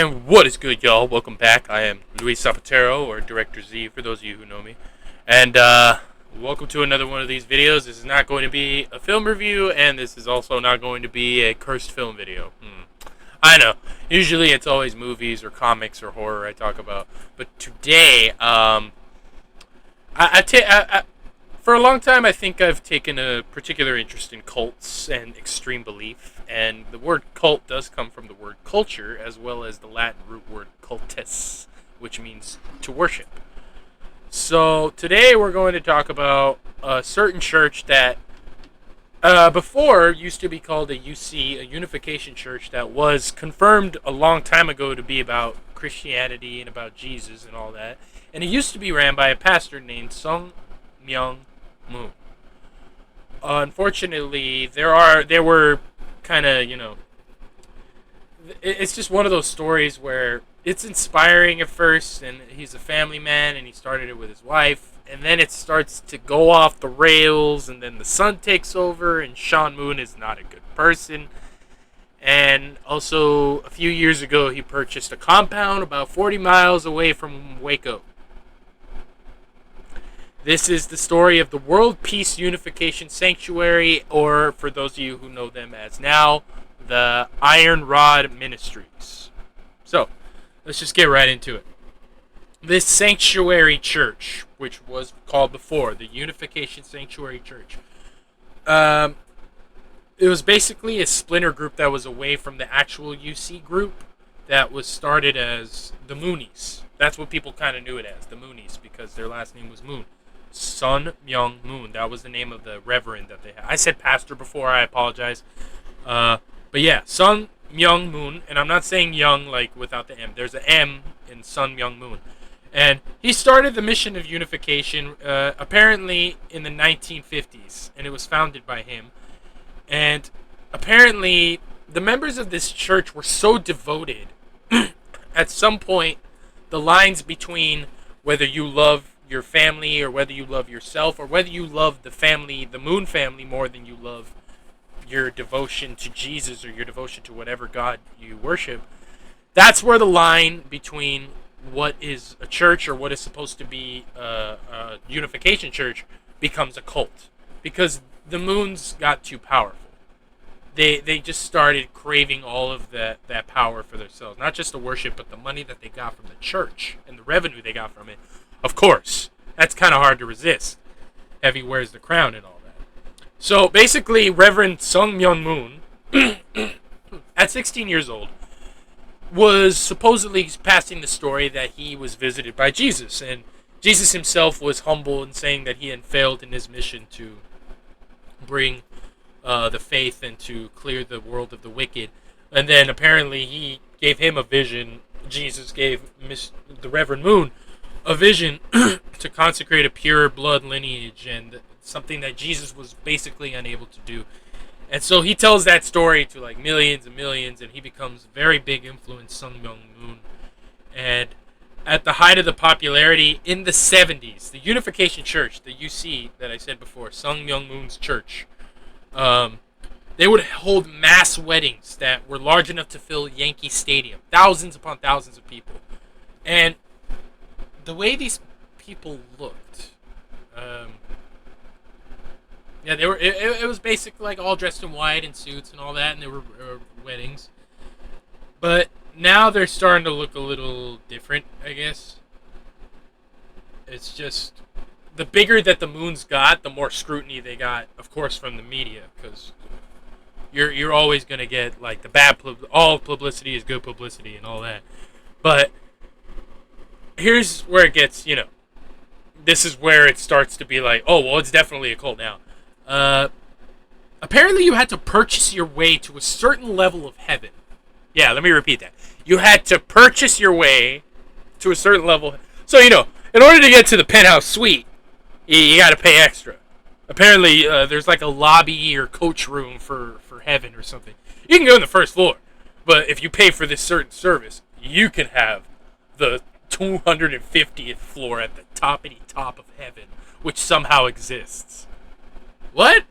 And what is good, y'all? Welcome back. I am Luis Zapatero, or Director Z, for those of you who know me. And welcome to another one of these videos. This is not going to be a film review, and this is also not going to be a cursed film video. I know. Usually it's always movies or comics or horror I talk about. But today, for a long time, I think I've taken a particular interest in cults and extreme belief, and the word cult does come from the word culture, as well as the Latin root word cultus, which means to worship. So today we're going to talk about a certain church that before used to be called a UC, a Unification church, that was confirmed a long time ago to be about Christianity and about Jesus and all that. And it used to be ran by a pastor named Sung Myung Moon. Unfortunately, there were kind of, it's just one of those stories where it's inspiring at first, and he's a family man, and he started it with his wife, and then it starts to go off the rails, and then the son takes over, and Sean Moon is not a good person. And also, a few years ago, he purchased a compound about 40 miles away from Waco. This is the story of the World Peace Unification Sanctuary, or for those of you who know them as now, the Iron Rod Ministries. So, let's just get right into it. This sanctuary church, which was called before the Unification Sanctuary Church, it was basically a splinter group that was away from the actual UC group that was started as the Moonies. That's what people kind of knew it as, the Moonies, because their last name was Moon. Sun Myung Moon. That was the name of the reverend that they had. I said pastor before, I apologize. But yeah, Sun Myung Moon, and I'm not saying young like without the M. There's an M in Sun Myung Moon. And he started the mission of unification apparently in the 1950s, and it was founded by him. And apparently the members of this church were so devoted, at some point the lines between whether you love your family or whether you love yourself or whether you love the family, the Moon family, more than you love your devotion to Jesus or your devotion to whatever God you worship, that's where the line between what is a church or what is supposed to be a unification church becomes a cult, because the Moons got too powerful. They just started craving all of that power for themselves, not just the worship, but the money that they got from the church and the revenue they got from it. Of course, that's kind of hard to resist. Heavy wears the crown and all that. So basically, Reverend Sung Myung Moon, at 16 years old, was supposedly passing the story that he was visited by Jesus. And Jesus himself was humble in saying that he had failed in his mission to bring the faith and to clear the world of the wicked. And then apparently he gave him a vision. Jesus gave the Reverend Moon a vision to consecrate a pure blood lineage, and something that Jesus was basically unable to do. And so he tells that story to like millions and millions, and he becomes a very big influence, Sung Myung Moon. And at the height of the popularity in the 70s, the Unification Church, the UC that I said before, Sung Myung Moon's church, they would hold mass weddings that were large enough to fill Yankee Stadium, thousands upon thousands of people. And the way these people looked, yeah, they were. It was basically like all dressed in white and suits and all that, and they were weddings. But now they're starting to look a little different, I guess. It's just the bigger that the Moons got, the more scrutiny they got, of course, from the media, because you're always gonna get like the bad all publicity is good publicity and all that, but here's where it gets, this is where it starts to be like, oh, well, it's definitely a cult now. Apparently you had to purchase your way to a certain level of heaven. Yeah, let me repeat that. You had to purchase your way to a certain level. So, in order to get to the penthouse suite, you got to pay extra. Apparently, there's like a lobby or coach room for heaven or something. You can go in the first floor, but if you pay for this certain service, you can have the 250th floor at the toppity top of heaven, which somehow exists. What?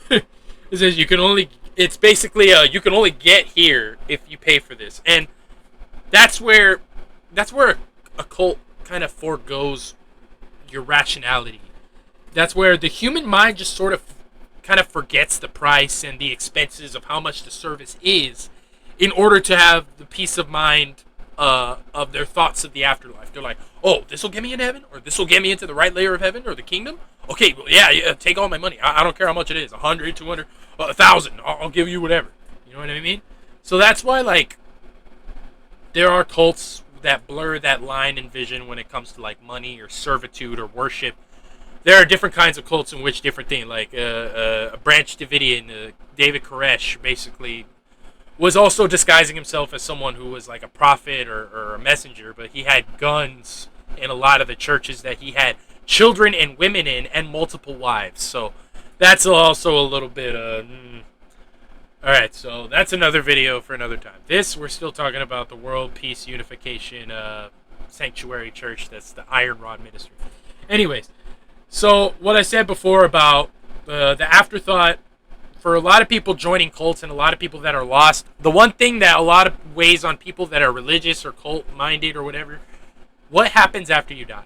It says you can only. It's basically you can only get here if you pay for this. And That's where a cult kind of foregoes your rationality. That's where the human mind just sort of kind of forgets the price and the expenses of how much the service is in order to have the peace of mind of their thoughts of the afterlife. They're like, oh, this will get me in heaven, or this will get me into the right layer of heaven or the kingdom. Okay, well, yeah, take all my money. I don't care how much it is, 100, 200, 1,000. I'll give you whatever. You know what I mean? So that's why, like, there are cults that blur that line and vision when it comes to like money or servitude or worship. There are different kinds of cults in which different things, like a Branch Davidian, David Koresh, basically was also disguising himself as someone who was like a prophet or a messenger, but he had guns in a lot of the churches that he had children and women in and multiple wives. So that's also a little bit Alright, so that's another video for another time. This, we're still talking about the World Peace Unification Sanctuary Church. That's the Iron Rod Ministry. Anyways, so what I said before about the afterthought for a lot of people joining cults and a lot of people that are lost, the one thing that a lot of weighs on people that are religious or cult-minded or whatever, what happens after you die?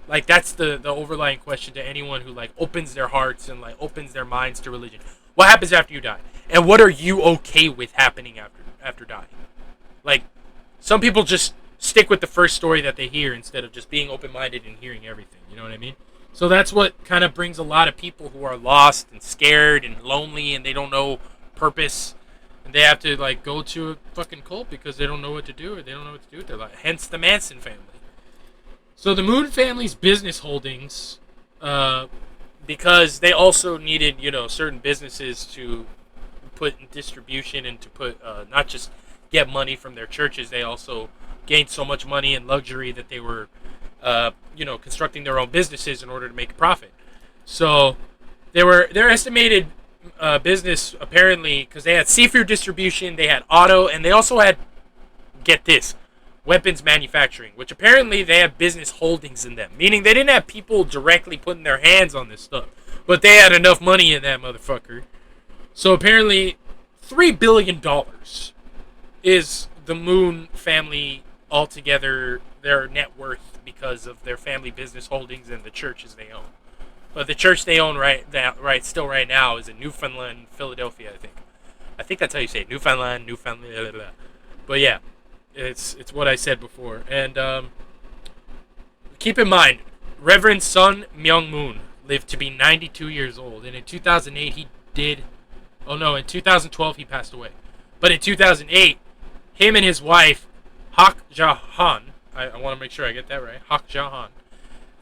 Like, that's the overlying question to anyone who, like, opens their hearts and, like, opens their minds to religion. What happens after you die? And what are you okay with happening after dying? Like, some people just stick with the first story that they hear instead of just being open-minded and hearing everything. You know what I mean? So that's what kind of brings a lot of people who are lost and scared and lonely and they don't know purpose. And they have to, like, go to a fucking cult because they don't know what to do or they don't know what to do with their life. Hence the Manson family. So the Moon family's business holdings, because they also needed, you know, certain businesses to put in distribution and to put, not just get money from their churches, they also gained so much money and luxury that they were, you know, constructing their own businesses in order to make a profit. So their estimated business, apparently, because they had seafood distribution, they had auto, and they also had, get this, weapons manufacturing, which apparently they have business holdings in them, meaning they didn't have people directly putting their hands on this stuff, but they had enough money in that motherfucker. So apparently $3 billion is the Moon family altogether, their net worth, because of their family business holdings and the churches they own. But the church they own right now is in Newfoundland, Philadelphia, I think. I think that's how you say it. Newfoundland, blah, blah, blah. But yeah, it's what I said before. And keep in mind, Reverend Sun Myung Moon lived to be 92 years old. And in 2008, in 2012, he passed away. But in 2008, him and his wife, Hak Ja-han, I want to make sure I get that right, Hak Ja-han,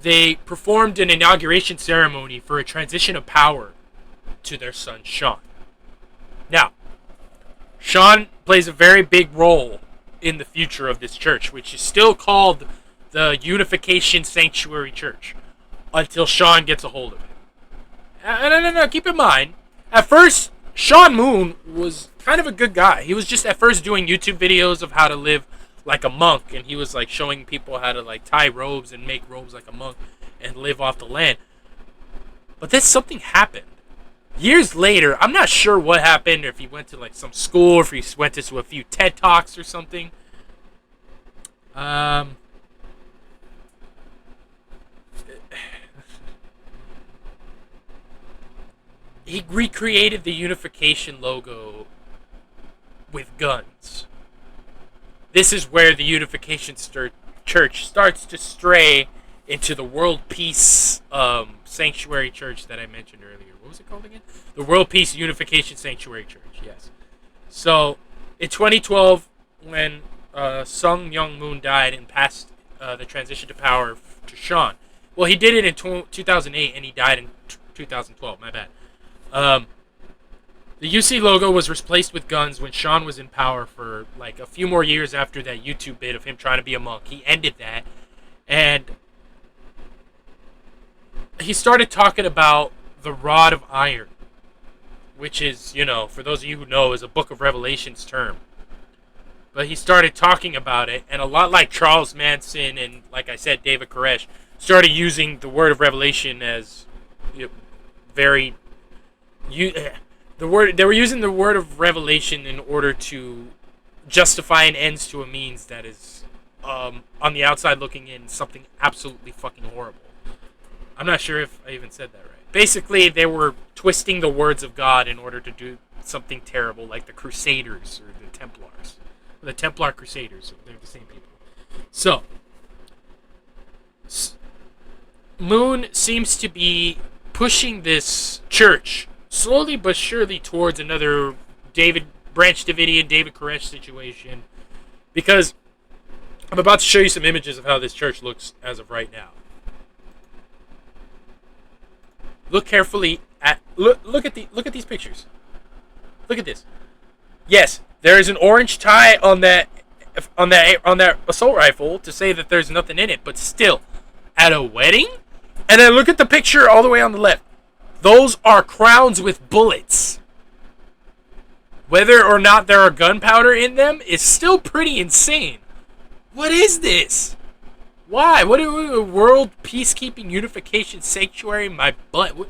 they performed an inauguration ceremony for a transition of power to their son, Sean. Now, Sean plays a very big role in the future of this church, which is still called the Unification Sanctuary Church, until Sean gets a hold of it. No, keep in mind, at first, Sean Moon was kind of a good guy. He was just at first doing YouTube videos of how to live like a monk, and he was like showing people how to like tie robes and make robes like a monk and live off the land. But then something happened. Years later, I'm not sure what happened, or if he went to like some school, or if he went to a few TED Talks or something. He recreated the Unification logo with guns. This is where the Unification Church starts to stray into the World Peace Sanctuary Church that I mentioned earlier. What was it called again? The World Peace Unification Sanctuary Church, yes. So, in 2012, when Sun Myung Moon died and passed the transition to power to Sean. Well, he did it in 2008, and he died in 2012, my bad. The UC logo was replaced with guns when Sean was in power for like a few more years after that YouTube bit of him trying to be a monk. He ended that, and he started talking about the rod of iron, which is, you know, for those of you who know, is a Book of Revelations term. But he started talking about it, and a lot like Charles Manson and, like I said, David Koresh, started using the word of Revelation as, you know, very... they were using the word of revelation in order to justifying ends to a means that is, on the outside looking in, something absolutely fucking horrible. I'm not sure if I even said that right. Basically, they were twisting the words of God in order to do something terrible, like the Crusaders or the Templars. The Templar Crusaders, they're the same people. So, Moon seems to be pushing this church slowly but surely towards another Branch Davidian, David Koresh situation, because I'm about to show you some images of how this church looks as of right now. Look carefully at look at these pictures. Look at this. Yes, there is an orange tie on that assault rifle to say that there's nothing in it, but still, at a wedding? And then look at the picture all the way on the left. Those are crowns with bullets. Whether or not there are gunpowder in them is still pretty insane. What is this? Why? What are we, a world peacekeeping unification sanctuary? My butt. What?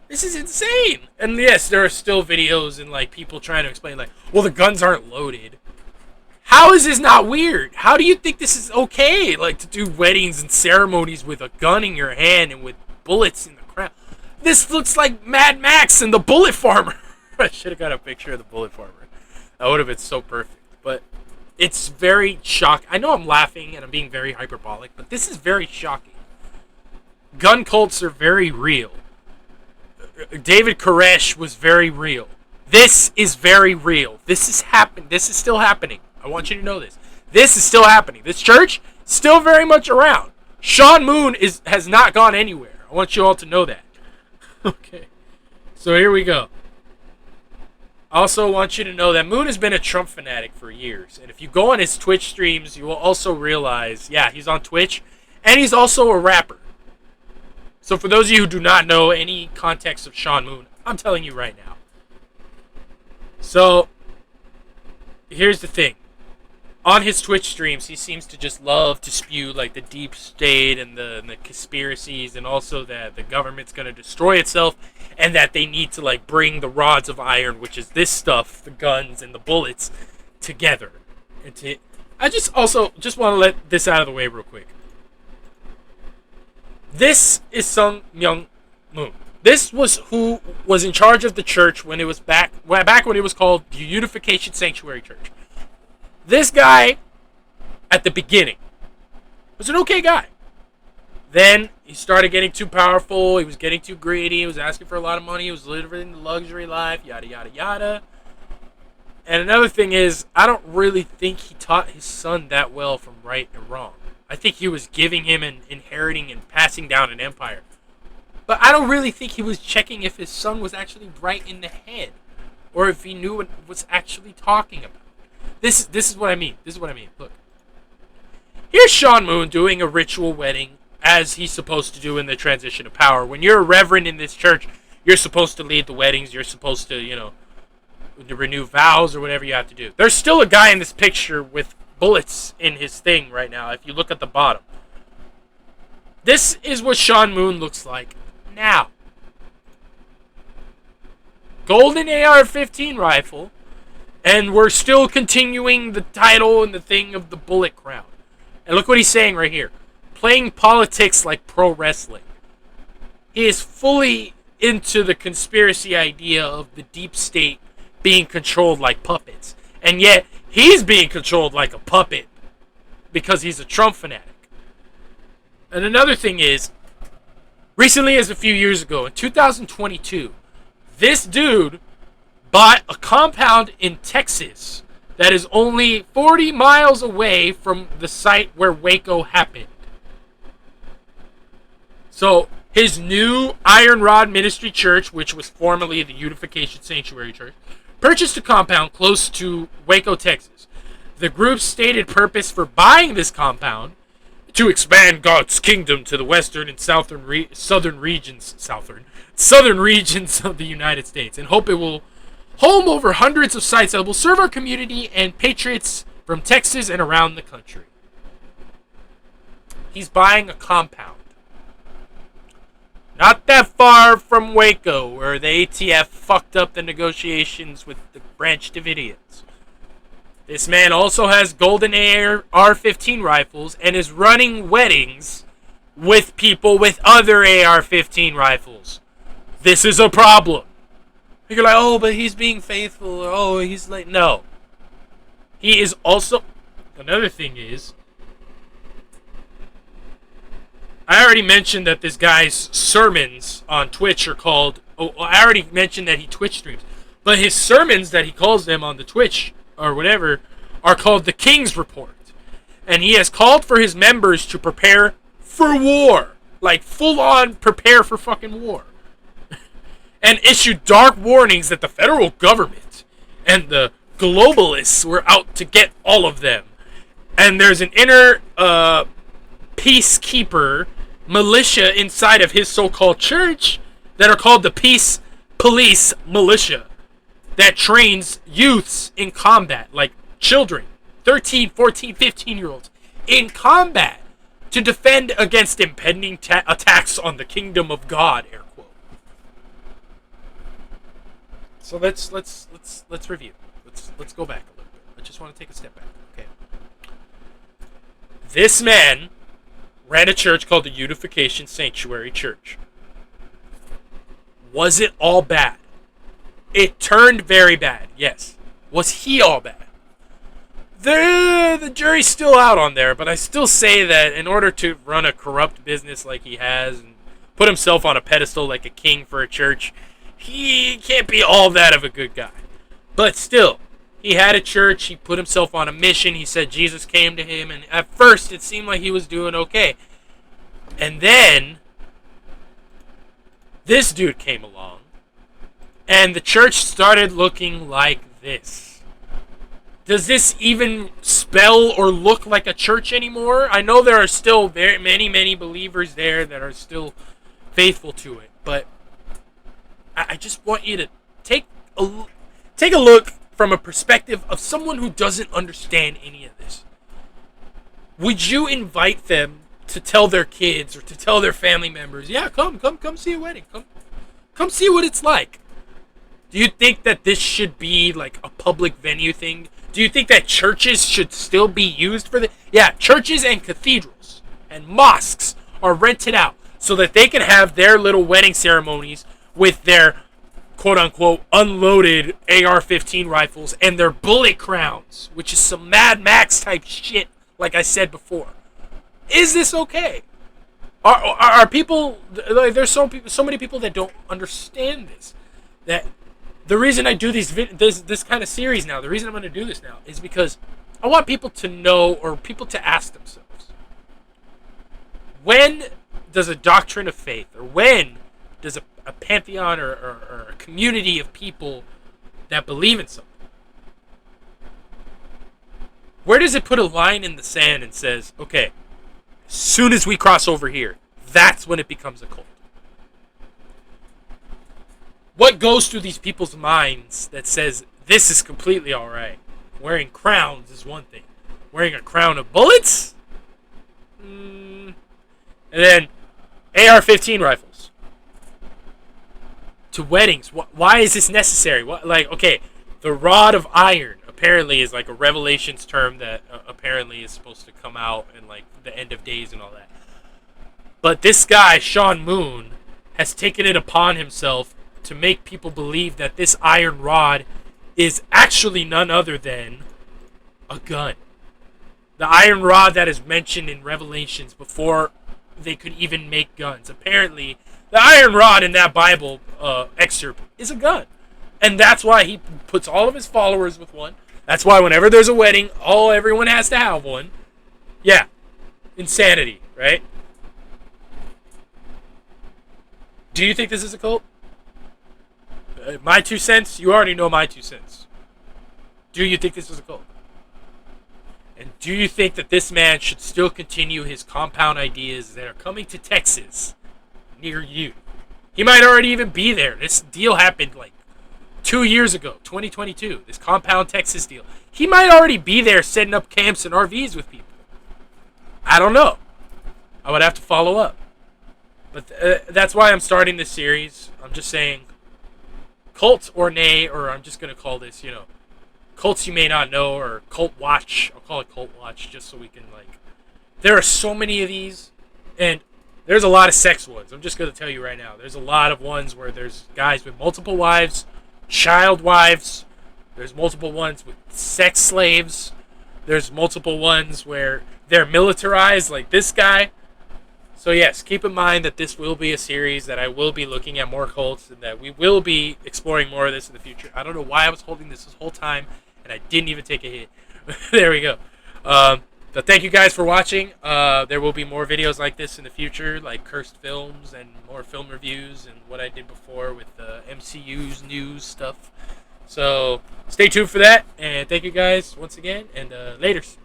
This is insane. And yes, there are still videos and like people trying to explain like, well, the guns aren't loaded. How is this not weird? How do you think this is okay? Like to do weddings and ceremonies with a gun in your hand and with bullets in the crown. This looks like Mad Max and the Bullet Farmer. I should have got a picture of the Bullet Farmer. That would have been so perfect. But it's very shocking. I know I'm laughing and I'm being very hyperbolic, but this is very shocking. Gun cults are very real. David Koresh was very real. This is very real. This is happening. This is still happening. I want you to know this. This is still happening. This church still very much around. Sean Moon has not gone anywhere. I want you all to know that. Okay. So here we go. I also want you to know that Moon has been a Trump fanatic for years. And if you go on his Twitch streams, you will also realize, yeah, he's on Twitch. And he's also a rapper. So for those of you who do not know any context of Sean Moon, I'm telling you right now. So, here's the thing. On his Twitch streams, he seems to just love to spew like the deep state and the conspiracies, and also that the government's going to destroy itself, and that they need to like bring the rods of iron, which is this stuff, the guns and the bullets, together. I just want to let this out of the way real quick. This is Sung Myung Moon. This was who was in charge of the church when it was back when it was called the Unification Sanctuary Church. This guy, at the beginning, was an okay guy. Then he started getting too powerful. He was getting too greedy. He was asking for a lot of money. He was living the luxury life. Yada yada yada. And another thing is, I don't really think he taught his son that well from right and wrong. I think he was giving him and inheriting and passing down an empire. But I don't really think he was checking if his son was actually right in the head, or if he knew what was actually talking about. This is what I mean. This is what I mean. Look. Here's Sean Moon doing a ritual wedding as he's supposed to do in the transition of power. When you're a reverend in this church, you're supposed to lead the weddings. You're supposed to, to renew vows or whatever you have to do. There's still a guy in this picture with bullets in his thing right now, if you look at the bottom. This is what Sean Moon looks like now. Golden AR-15 rifle, and we're still continuing the title and the thing of the bullet crown. And look what he's saying right here. Playing politics like pro wrestling. He is fully into the conspiracy idea of the deep state being controlled like puppets. And yet, he's being controlled like a puppet because he's a Trump fanatic. And another thing is, recently as a few years ago, in 2022, this dude bought a compound in Texas that is only 40 miles away from the site where Waco happened. So, his new Iron Rod Ministry Church, which was formerly the Unification Sanctuary Church, purchased a compound close to Waco, Texas. The group's stated purpose for buying this compound to expand God's kingdom to the western and southern regions of the United States, and hope it will home over hundreds of sites that will serve our community and patriots from Texas and around the country. He's buying a compound. Not that far from Waco, where the ATF fucked up the negotiations with the Branch Davidians. This man also has golden AR-15 rifles and is running weddings with people with other AR-15 rifles. This is a problem. You're like, oh, but he's being faithful. Or, oh, he's like, no. He is also... Another thing is, I already mentioned that this guy's sermons on Twitch are called... Oh, I already mentioned that he Twitch streams. But his sermons that he calls them on the Twitch or whatever are called the King's Report. And he has called for his members to prepare for war. Like, full-on prepare for fucking war. And issued dark warnings that the federal government and the globalists were out to get all of them. And there's an inner peacekeeper militia inside of his so-called church that are called the Peace Police Militia that trains youths in combat, like children, 13, 14, 15-year-olds, in combat to defend against impending attacks on the kingdom of God, air quote. So let's review. Let's go back a little bit. I just want to take a step back, okay? This man ran a church called the Unification Sanctuary Church. Was it all bad? It turned very bad, yes. Was he all bad? The jury's still out on there, but I still say that in order to run a corrupt business like he has and put himself on a pedestal like a king for a church, he can't be all that of a good guy. But still, he had a church, he put himself on a mission, he said Jesus came to him, and at first it seemed like he was doing okay. And then, this dude came along, and the church started looking like this. Does this even spell or look like a church anymore? I know there are still very many believers there that are still faithful to it, but I just want you to take a look from a perspective of someone who doesn't understand any of this. Would you invite them to tell their kids or to tell their family members, yeah, come see a wedding. Come see what it's like. Do you think that this should be like a public venue thing? Do you think that churches should still be used for this? Yeah, churches and cathedrals and mosques are rented out so that they can have their little wedding ceremonies with their quote-unquote unloaded AR-15 rifles and their bullet crowns, which is some Mad Max type shit, like I said before. Is this okay? Are people... Like, there's so many people that don't understand this. That the reason I do this kind of series now, the reason I'm going to do this now, is because I want people to know, or people to ask themselves, when does a doctrine of faith, or when does a pantheon or a community of people that believe in something, where does it put a line in the sand and says, okay, as soon as we cross over here, that's when it becomes a cult? What goes through these people's minds that says this is completely alright? Wearing crowns is one thing. Wearing a crown of bullets? And then AR-15 rifles. To weddings. Why is this necessary? Okay, the rod of iron apparently is like a Revelations term that apparently is supposed to come out in like the end of days and all that. But this guy, Sean Moon, has taken it upon himself to make people believe that this iron rod is actually none other than a gun. The iron rod that is mentioned in Revelations before they could even make guns. Apparently, the iron rod in that Bible excerpt is a gun. And that's why he puts all of his followers with one. That's why whenever there's a wedding, everyone has to have one. Yeah. Insanity, right? Do you think this is a cult? My 2 cents? You already know my 2 cents. Do you think this is a cult? And do you think that this man should still continue his compound ideas that are coming to Texas near you? He might already even be there. This deal happened like 2 years ago, 2022. This compound Texas deal. He might already be there setting up camps and RVs with people. I don't know. I would have to follow up. But that's why I'm starting this series. I'm just saying, cult or nay, or I'm just going to call this, cults you may not know, or cult watch. I'll call it cult watch just so we can, like, there are so many of these, and there's a lot of sex ones. I'm just going to tell you right now. There's a lot of ones where there's guys with multiple wives, child wives. There's multiple ones with sex slaves. There's multiple ones where they're militarized, like this guy. So yes, keep in mind that this will be a series, that I will be looking at more cults, and that we will be exploring more of this in the future. I don't know why I was holding this whole time, and I didn't even take a hit. There we go. But thank you guys for watching. There will be more videos like this in the future, like cursed films and more film reviews and what I did before with MCU's news stuff. So stay tuned for that, and thank you guys once again, and laters.